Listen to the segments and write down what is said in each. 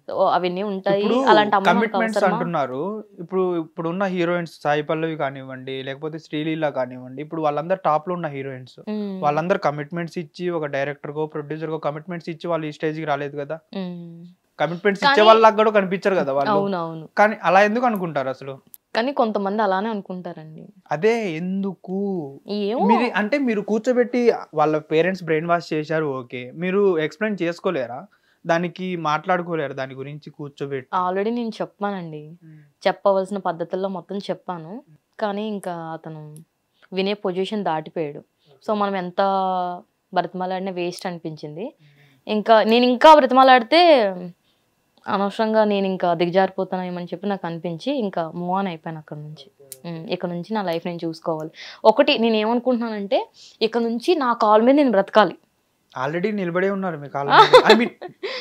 So అవన్నీ ఉంటాయి. ఇప్పుడు అలాంటి అమ్మ మనకు కమిట్మెంట్స్ అవసరమా? అంటున్నారు. ఇప్పుడున్న హీరోయిన్స్ సాయి పల్లవి కానివ్వండి, లేకపోతే శ్రీలీల కానివ్వండి, ఇప్పుడు వాళ్ళందరూ టాప్‌లో ఉన్న హీరోయిన్స్. హ్మ్. వాళ్ళందరూ కమిట్మెంట్స్ ఇచ్చి ఒక డైరెక్టర్‌కో, ప్రొడ్యూసర్‌కో కమిట్మెంట్స్ ఇచ్చి వాళ్ళు ఈ స్టేజ్‌కి రాలేదు కదా! హ్మ్. కమిట్మెంట్స్ ఇచ్చే కానీ వాళ్ళలాగా కూడా కనిపించరు కదా వాళ్ళు. అవునవును. కానీ అలా ఎందుకు అనుకుంటారు అసలు? కానీ కొంతమంది అలానే అనుకుంటారండి. అదే ఎందుకు? ఏమో! మీరు కూర్చోబెట్టి వాళ్ళ పేరెంట్స్ బ్రెయిన్ వాష్ చేశారు ఓకే. మీరు ఎక్స్‌ప్లెయిన్ చేసుకోలేరా? దానికి మాట్లాడుకోలేరా దాని గురించి కూర్చోబెట్టి? ఆల్రెడీ నేను చెప్పానండి. హ్మ్. చెప్పవలసిన పద్ధతుల్లో మొత్తం చెప్పాను. కానీ ఇంకా అతను వినే పొజిషన్ దాటిపోయాడు. సో, మనం ఎంత బ్రతిమాలాడినా వేస్ట్ అనిపించింది. ఇంకా నేనింకా బ్రతిమాలాడితే అనవసరంగా నేనింకా దిగజారిపోతానేమని చెప్పి నాకనిపించి ఇంకా మూవ్ ఆన్ అయిపోయాను అక్కడి నుంచి. ఇక నుంచి నా లైఫ్ నేను చూసుకోవాలి. ఒకటి నేనేమనుకుంటున్నానంటే ఇక నుంచి నా కాళ్ళ మీద నేను బ్రతకాలి. ఆల్రెడీ నిలబడే ఉన్నారు మీ కాళ్ళ మీద. ఐ మీన్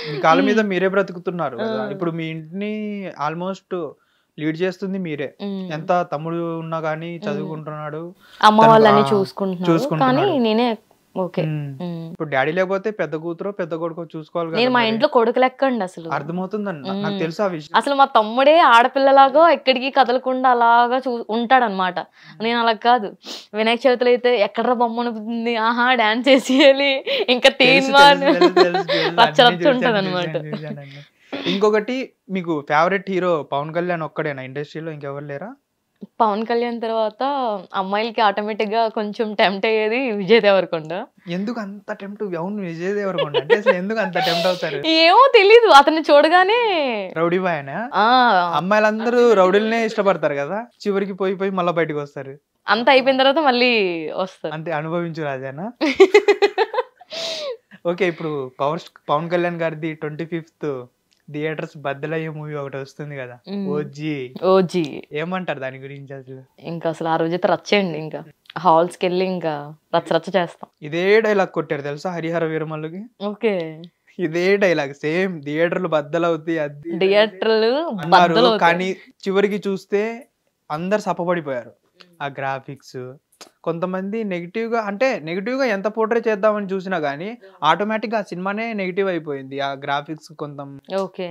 మీ కాళ్ళ మీద హ్మ్. మీరే బ్రతుకుతున్నారు ఆ! కదా! ఇప్పుడు మీ ఇంటిని ఆల్‌మోస్ట్ లీడ్ చేస్తుంది మీరే. హ్మ్. ఎంత తమ్ముడు ఉన్నా గాని హ్మ్. చదువుకుంటున్నాడు. అమ్మ తను వాళ్ళన్నీ చూసుకుంటున్నారు. కానీ చూసుకుంటున్నాడు. నేనే ఓకే. హ్మ్. హ్మ్. ఇప్పుడు డ్యాడీ లేకపోతే పెద్ద కూతురో, పెద్ద కొడుకో చూసుకోవాలి నేను కదా మా మరి. ఇంట్లో కొడుకు లెక్కండి అసలు. అర్థమవుతుందండి. నాకు హ్మ్. తెలుసు ఆ విషయం. అసలు మా తమ్ముడే ఆడపిల్లలాగా ఎక్కడికి కదలకుండా అలాగా ఉంటాడనమాట. నేను అలా కాదు. వినాయక చవితిలో అయితే ఎక్కడ్రా బొమ్మ అనిపిస్తుంది. ఆహా! డాన్స్ ఏసేయాలి. ఇంకా తెలుసు, తీన్మార్ తెలుసు, తెలుసు, తెలుసు, తెలుసు. రచ్చ అన్నీ రచ్చ చూసాను, ఉంటదనమాట. చూసాను, చూసానండి. ఇంకొకటి మీకు ఫేవరెట్ హీరో 'పవన్ కళ్యాణ్' ఒక్కడేనా ఇండస్ట్రీలో ఇంకెవరు లేరా? పవన్ కళ్యాణ్ తర్వాత అమ్మాయిలకి ఆటోమేటిక్‌గా కొంచెం టెంప్ట్ అయ్యేది విజయ్ దేవరకొండ. ఎందుకు అంత టెంప్ట్? అవును, విజయ్ దేవరకొండ అంటే అసలు ఎందుకు అంత టెంప్ట్ అవుతారు? ఏమో తెలీదు. అతన్ని చూడగానే రౌడీ బాయేనా? ఆ! అమ్మాయిలందరూ రౌడీలనే ఇష్టపడతారు కదా! చివరికి పోయి పోయి మళ్ళా బయటికొస్తారు. అంతా అయిపోయిన తర్వాత మళ్ళీ వస్తారు. అంతే అనుభవించు రాజానా? ఓకే. ఇప్పుడు 'పవన్ కళ్యాణ్' గారిది 25థ్ థియేటర్స్ బద్దలయ్యే మూవీ ఒకటొస్తుంది గదా! హ్మ్. 'OG' OG. ఏమంటారు దాని గురించి అసలు? ఇంకా అసలు ఆ రోజైతే రచ్చేయండి ఇంకా. హాల్స్‌కెళ్ళి ఇంకా రచ్చ రచ్చ చేస్తాం. ఇదే డైలాగ్ కొట్టారు తెలుసా 'హరిహర వీరమల్లు'కి? ఓకే. ఇదే డైలాగ్ సేమ్ థియేటర్‌లు బద్దలవుతాయి అది ఇది థియేటర్‌లు అన్నారు. బద్దలవుతాయి. కానీ చివరికి చూస్తే అందరు సప్పబడిపోయారు. ఆ గ్రాఫిక్స్ కొంతమంది నెగెటివ్‌గా ఎంత పోర్ట్రే చేద్దామని చూసినా గానీ ఆటోమేటిక్‌గా ఆ సినిమానే నెగెటివ్ అయిపోయింది. ఆ గ్రాఫిక్స్ ఓకే.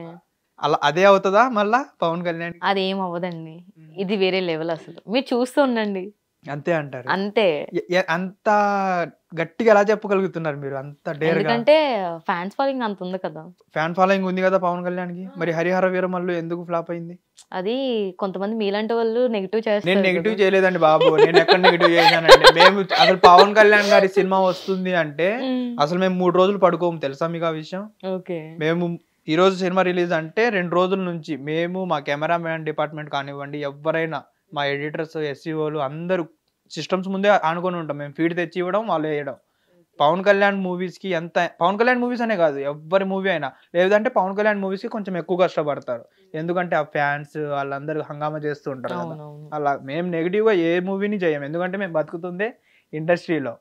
అలా అదే అవుతదా మళ్ళా 'పవన్ కళ్యాణ్‌కి'? అదేం అవ్వదండి. ఇది వేరే లెవెల్ అసలు. మీరు చూస్తూ ఉండండి. అంతే అంటారు. అంతే. ఎ ఎ అంత గట్టిగా ఎలా చెప్పగలుగుతున్నారు మీరు అంత డేర్‌గా? ఎందుకంటే ఫాన్స్ ఫాలోయింగ్ అంత ఉంది కదా! ఫ్యాన్ ఫాలోయింగ్ ఉంది గదా 'పవన్ కళ్యాణ్‌కి'. మరి 'హరిహర వీరమల్లు' ఎందుకు ఫ్లాప్ అయింది? అది కొంతమంది మీలాంటి వాళ్ళు నెగెటివ్ నేను చేస్తారు నెగెటివ్ కదా! చేయలేదండి బాబు. నేనెక్కడ నెగెటివ్ చేశానండి. మేము అసలు 'పవన్ కళ్యాణ్' గారి సినిమా వస్తుంది అంటే హ్మ్. అసలు మేము 3 రోజులు పడుకోము తెలుసా మీకు ఆ విషయం? ఓకే. మేము ఈరోజు సినిమా రిలీజ్ అంటే 2 రోజుల నుంచి మేము మా కెమెరామ్యాన్ డిపార్ట్‌మెంట్ కానివ్వండి, ఎవ్వరైనా మా ఎడిటర్స్, ఎస్‌ఈఓలు అందరూ సిస్టమ్స్ ముందే ఆనుకొని ఉంటాం. మేము ఫీడ్ తెచ్చి ఇవ్వడం, వాళ్ళేయడం. పవన్ కళ్యాణ్ మూవీస్ అనే కాదు. ఎవ్వరి మూవీ అయినా. లేదంటే పవన్ కళ్యాణ్ మూవీస్‌కి కొంచెం ఎక్కువ కష్టపడతారు. ఎందుకంటే ఆ ఫ్యాన్స్ ఆళ్ళందరూ హంగామా చేస్తూ ఉంటారు కదా! అవునవును. అలా మేము నెగెటివ్‌గా ఏ మూవీని చేయము. ఎందుకంటే మేము బతుకుతుందే ఇండస్ట్రీలో.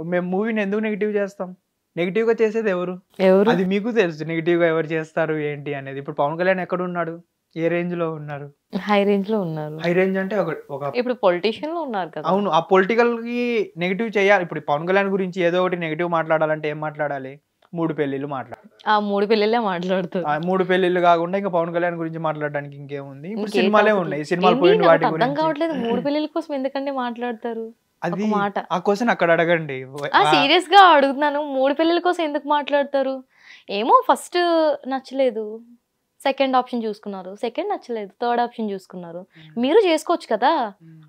మేము మూవీని ఎందుకు నెగెటివ్ చేస్తాం? నెగెటివ్‌గా చేసేది ఎవరు? ఎవరు? అది మీకు తెలుసు. నెగెటివ్‌గా ఎవరు చేస్తారు ఏంటి అనేది. ఇప్పుడు పవన్ కళ్యాణ్ ఎక్కడున్నాడు? ఏ రేంజ్‌లో ఉన్నారు? హై రేంజ్‌లో ఉన్నారు. హై రేంజ్ అంటే ఒక ఇప్పుడు పొలిటీషియన్‌లో ఉన్నారు కదా! అవును. ఆ పొలిటికల్‌కి నెగెటివ్ చేయాలి. ఇప్పుడు పవన్ కళ్యాణ్ గురించి ఏదో ఒకటి నెగెటివ్ మాట్లాడాలంటే ఏం మాట్లాడాలి? 3 పెళ్ళిళ్ళు మాట్లాడాలి. ఆ 3 పెళ్ళిళ్ళే మాట్లాడుతారు. 3 పెళ్ళిళ్ళు కాకుండా ఇంకా పవన్ కళ్యాణ్ గురించి మాట్లాడడానికి ఇంకేముంది? ఇప్పుడు ఇంకే సినిమాలే టాపిక్‌లు ఉన్నాయి. సినిమాలు ఏంది పోయిన వాటి నాకొకటి అర్థం గురించి. కావట్లేదు. 3 పెళ్ళిళ్ళ కోసం ఎందుకండి మాట్లాడతారు? ఒక అది మాట. ఆ క్వెషన్ అక్కడ అడగండి. సీరియస్‌గా అడుగుతున్నాను. 3 పెళ్ళిళ్ళ కోసం ఎందుకు మాట్లాడతారు? ఏమో ఫస్ట్ నచ్చలేదు. సెకండ్ ఆప్షన్ చూసుకున్నారు. సెకండ్ నచ్చలేదు. థర్డ్ ఆప్షన్ చూసుకున్నారు. మీరు చేసుకోవచ్చు కదా!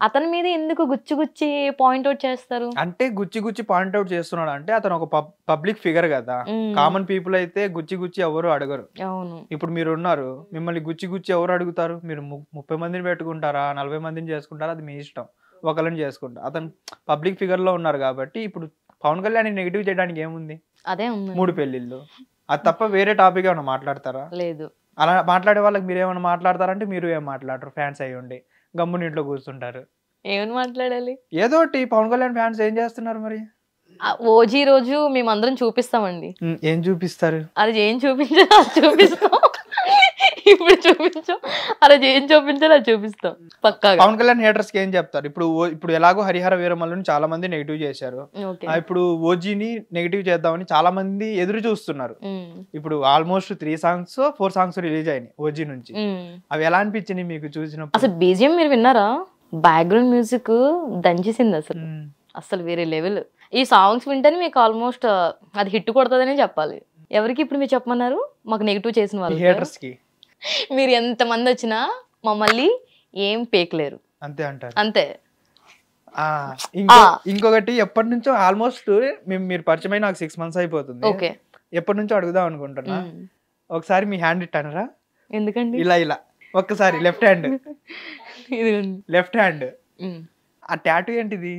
అతని మీద ఎందుకు గుచ్చి గుచ్చి పాయింట్ ఔట్ చేస్తారు? అంటే గుచ్చి గుచ్చి పాయింట్ ఔట్ చేస్తున్నాడు అంటే అతను ఒక పబ్లిక్ ఫిగర్ కదా! హ్మ్. కామన్ పీపుల్ అయితే గుచ్చి గుచ్చి ఎవరు అడగరు. అవును. ఇప్పుడు మీరున్నారు. మిమ్మల్ని గుచ్చి గుచ్చి ఎవరు అడుగుతారు? మీరు 30 మందిని పెట్టుకుంటారా? 40 మందిని చేసుకుంటారా? అది మీ ఇష్టం. ఒకళ్ళని చేసుకుంటా. అతను పబ్లిక్ ఫిగర్‌లో ఉన్నారు కాబట్టి ఇప్పుడు పవన్ కళ్యాణ్‌ని నెగెటివ్ చేయడానికి ఏముంది? అదే 3 ఉందండి. పెళ్ళిళ్ళు. అది తప్ప వేరే టాపిక్ ఏమన్నా మాట్లాడతారా? లేదు. అలా మాట్లాడే వాళ్ళకి మీరేమన్నా మాట్లాడతారంటే మీరు ఏం మాట్లాడరు ఫ్యాన్స్ అయ్యుండి. గమ్మున ఇంట్లో కూర్చుంటారు. ఏమని మాట్లాడాలి? ఏదోటి పవన్ కళ్యాణ్ ఫ్యాన్స్ ఏం చేస్తున్నారు మరి? ఓజీ రోజు మేమందరం చూపిస్తామండి. ఏం చూపిస్తారు? అది ఏం చూపించాలో అది చూపిస్తాం. ఇప్పుడు చూపించాం, అలా ఏం చూపించాలి అది చూపిస్తాం పక్కాగా. పవన్ కళ్యాణ్ హేటర్స్ కి ఏం చెప్తారు? ఇప్పుడు ఎలాగో హరిహర వీరమల్లుని చాలా మంది నెగిటివ్ చేశారు, ఇప్పుడు ఓజీని నెగిటివ్ చేద్దామని చాలా మంది ఎదురు చూస్తున్నారు. ఇప్పుడు ఆల్మోస్ట్ 3 songs 4 songs రిలీజ్ అయినాయి ఓజీ నుంచి. అవి ఎలా అనిపించినాయి మీకు చూసినప్పుడు? అసలు బీజిఎం మీరు విన్నారా? బ్యాక్గ్రౌండ్ మ్యూజిక్ దంచేసింది అసలు, అసలు వేరే లెవెల్. ఈ సాంగ్స్ వింటేనే మీకు ఆల్మోస్ట్ అది హిట్ కొడుతుందనే చెప్పాలి. ఎవరికి ఇప్పుడు మీరు చెప్పమన్నారు? మాకు నెగిటివ్ చేసిన వాళ్ళు హేటర్స్ కి. మీరు ఎంతమంది వచ్చినా మమ్మల్ని ఏం పేకలేరు, అంతే అంటారు. అంతే. ఇంకొకటి, ఎప్పటి నుంచో ఆల్మోస్ట్ మీరు పరిచయమై నాకు 6 months అయిపోతుంది. ఓకే, ఎప్పటి నుంచో అడుగుదాం అనుకుంటున్నా. ఒకసారి మీ హ్యాండ్ ఇట్టానరా? ఎందుకండి? ఇలా ఇలా ఒక్కసారి లెఫ్ట్ హ్యాండ్, లెఫ్ట్ హ్యాండ్. ఆ టాటూ ఏంటిది?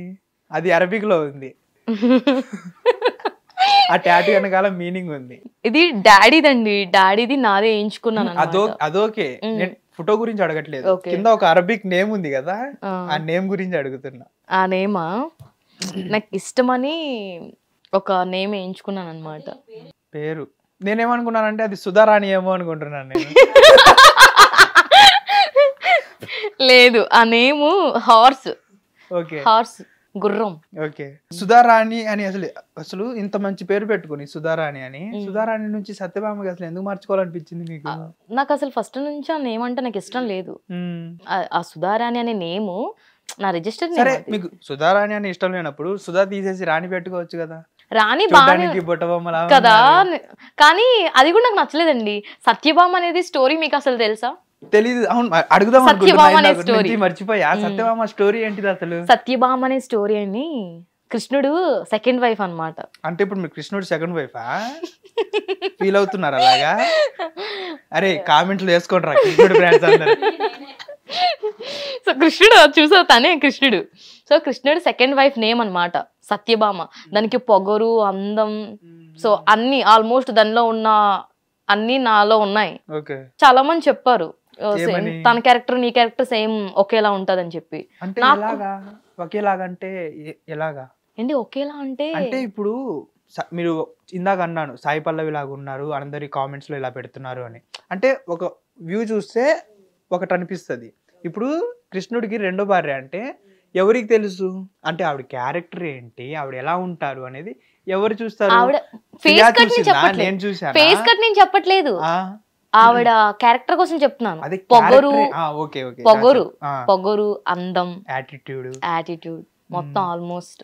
అది అరబిక్ లో ఉంది. ఆ టాటూ వెనకాల మీనింగ్ ఉంది. ఇది డాడీదండి, డాడీది నాదే వేయించుకున్నాను. అదోకే, నేను ఫోటో గురించి అడగట్లేదు. కింద ఒక అరబిక్ నేమ్ ఉంది కదా, ఆ నేమ్ గురించి అడుగుతున్నా. ఆ నేమా నాకు ఇష్టమని ఒక నేమ్ వేయించుకున్నాను అనమాట. పేరు నేనేమనుకున్నానంటే అది సుధారాణి ఏమో అనుకుంటున్నాను నేను. లేదు, ఆ నేము హార్స్. ఓకే, హార్స్, గుర్రం. ఓకే, సుధారాణి అని. అసలు ఇంత మంచి పేరు పెట్టుకుని సుధారాణి అని, సుధారాణి నుంచి సత్యభామకి అసలు ఎందుకు మార్చుకోవాలనిపించింది మీకు? నాకు అసలు ఫస్ట్ నుంచి ఆ నేమ్ అంటే నాకు ఇష్టం లేదు. ఆ సుధారాణి అనే నేము నా రిజిస్టర్. సరే, మీకు సుధారాణి అని ఇష్టం లేనప్పుడు సుధా తీసేసి రాణి పెట్టుకోవచ్చు కదా. రాణి బాగా కదా, కానీ అది కూడా నాకు నచ్చలేదండి. సత్యభామ అనేది స్టోరీ మీకు అసలు తెలుసా? తెలీదు. అవును, అడుగుదాం అనుకుంటున్నా, మర్చిపోయా. సత్యభామ స్టోరీ ఏంటిది అసలు? సత్యభామ అనే స్టోరీ అని కృష్ణుడు సెకండ్ వైఫ్ అన్నమాట. అంటే ఇప్పుడు మీరు కృష్ణుడు సెకండ్ వైఫా ఫీల్ అవుతున్నారు అలాగా? అరే కామెంట్లు వేసుకోండి రా కృష్ణుడు ఫ్రెండ్స్ అందరూ. సో కృష్ణుడు చూసా, తనే కృష్ణుడు. సో కృష్ణుడు సెకండ్ వైఫ్ నేమ్ అన్నమాట సత్యభామ. దానికి పొగరు, అందం, సో అన్ని ఆల్మోస్ట్ దానిలో ఉన్న అన్ని నాలో ఉన్నాయి. చాలా మంది చెప్పారు తన క్యారెక్టర్ నీ క్యారెక్టర్ సేమ్ ఒకేలా ఉంటదని చెప్పి. ఒకేలాగా అంటే ఎలాగా ఏంటి ఒకేలా అంటే? అంటే ఇప్పుడు మీరు ఇందాక అన్నాను సాయి పల్లవి లాగా ఉన్నారు, అందరి కామెంట్స్ లో ఇలా పెడుతున్నారు అని. అంటే ఒక వ్యూ చూస్తే ఒకటి అనిపిస్తుంది. ఇప్పుడు కృష్ణుడికి రెండో భార్య అంటే ఎవరికి తెలుసు? అంటే ఆవిడ క్యారెక్టర్ ఏంటి, ఆవిడ ఎలా ఉంటారు అనేది ఎవరు చూస్తారు? నేను చూసాను. ఫేస్ కట్ నేను చెప్పట్లేదు, ఆవిడ క్యారెక్టర్ కోసం చెప్తున్నాను. పొగరు, పొగరు, పొగరు, అందం, యాటిట్యూడ్ మొత్తం ఆల్మోస్ట్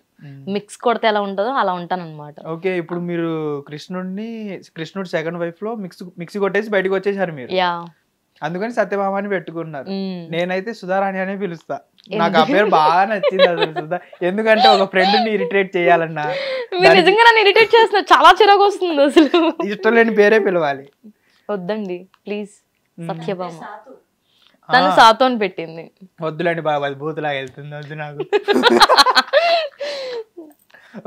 మిక్స్ కొడితే ఎలా ఉంటుందో అలా ఉంటాను అనమాట. ఓకే, ఇప్పుడు మీరు కృష్ణుడు సెకండ్ వైఫ్ లో మిక్స్ కొట్టేసి బయటకు వచ్చేసారు మీరు. అందుకని సత్యభామ అని పెట్టుకున్నారు. నేనైతే సుధారాణి అనే పిలుస్తా. నాకు ఆ పేరు బాగా నచ్చింది అసలు సుధా. ఎందుకంటే ఒక ఫ్రెండ్ ని ఇరిటేట్ చేయాలన్నా, నిజంగా నన్ను ఇరిటేట్ చేస్తున్నా, చాలా చిరాకు వస్తుంది అసలు. ఇష్టం లేని పేరే పిలవాలి. వద్దండి ప్లీజ్, సత్యభామ. తను సాతో అని పెట్టింది. వద్దులేండి బాబు, అది బూతులాగా వెళ్తుంది, వద్దు నాకు.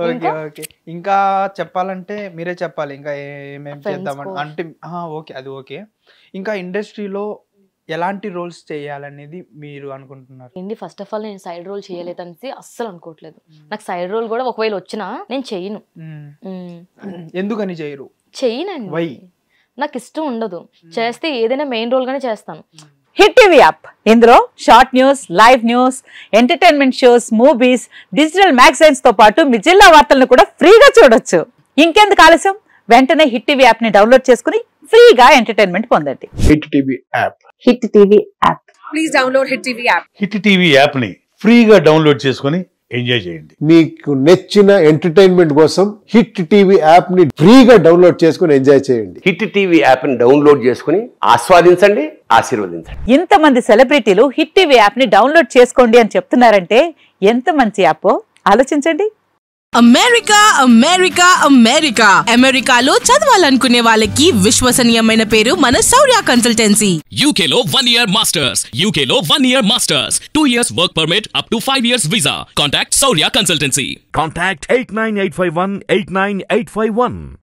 ఓకే ఓకే, ఇంకా చెప్పాలంటే మీరే చెప్పాలి, ఇంకా ఏమేమి చేద్దామని అంటే. ఓకే, అది ఓకే. ఇంకా ఇండస్ట్రీలో ఎలాంటి రోల్స్ చేయాలనేది మీరు అనుకుంటున్నారు? ఏంటి, ఫస్ట్ ఆఫ్ ఆల్ నేను సైడ్ రోల్ చేయలేదని అస్సలు అనుకోవట్లేదు. నాకు సైడ్ రోల్ కూడా ఒకవేళ వచ్చినా నేను చెయ్యను. ఎందుకని చేయరు? చెయ్యనండి, నాకు ఇష్టం ఉండదు. చేస్తే ఏదైనా మెయిన్ రోల్ గానే చేస్తాను. హిట్ టీవీ యాప్, ఇందులో short news, live news, entertainment shows, movies, digital magazines తో పాటు మీ జిల్లా వార్తలను కూడా ఫ్రీగా చూడొచ్చు. ఇంకెందుకు ఆలస్యం, వెంటనే హిట్ టీవీ యాప్ ని డౌన్లోడ్ చేసుకుని ఫ్రీగా ఎంటర్టైన్మెంట్ పొందండి. Hit TV app, hit TV app, please download hit TV app. Hit TV app ని ఫ్రీగా డౌన్లోడ్ చేసుకుని ఎంజాయ్ చేయండి. మీకు నచ్చిన ఎంటర్టైన్మెంట్ కోసం హిట్ టీవీ యాప్ ని ఫ్రీగా డౌన్లోడ్ చేసుకుని ఎంజాయ్ చేయండి. హిట్ టీవీ యాప్ ని డౌన్లోడ్ చేసుకుని ఆస్వాదించండి, ఆశీర్వదించండి. ఇంతమంది సెలబ్రిటీలు హిట్ టీవీ యాప్ ని డౌన్లోడ్ చేసుకోండి అని చెప్తున్నారంటే ఎంత మంచి యాప్ ఆలోచించండి. అమెరికా అమెరికా అమెరికా అమెరికాలో చదవాలనుకునే వాళ్ళకి విశ్వసనీయమైన పేరు మన శౌర్య కన్సల్టెన్సీ. UK లో 1 year masters, UK లో 1 year masters, 2 years work permit up to 5 years visa. Contact Shaurya Consultancy. Contact 89851 89851.